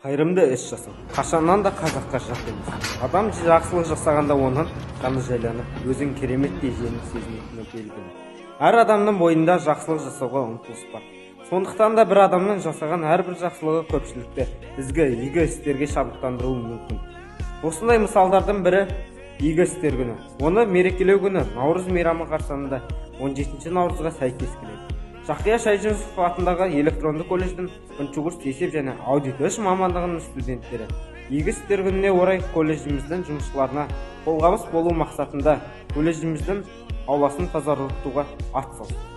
Қайырымды іс жасау қашаннан да қазаққа жат емес. Адам жақсылық жасағанда оның жаны жайланып, өзін кереметтей жеңіл сезінетіні белгілі. Әр адамның бойында жақсылық жасауға ұмтылыс бар. Сондықтан да бір адамның жасаған әрбір жақсылығы көпшілікті ізгі, игі істерге шабыттандыруы мүмкін. Осындай мысалдардың бірі игі істер күні. Оны мерекелеу күні Наурыз мейрамы қарсаңында 17 наурызға сәйкес келеді. Жақия Шайжүнісов атындағы электронды колледждің бірінші курс есеп және аудит үш мамандығының студенттері игі істер күніне орай колледжіміздің жұмысшыларына қолғабыс болу мақсатында колледжіміздің ауласын тазартуға атсалысты.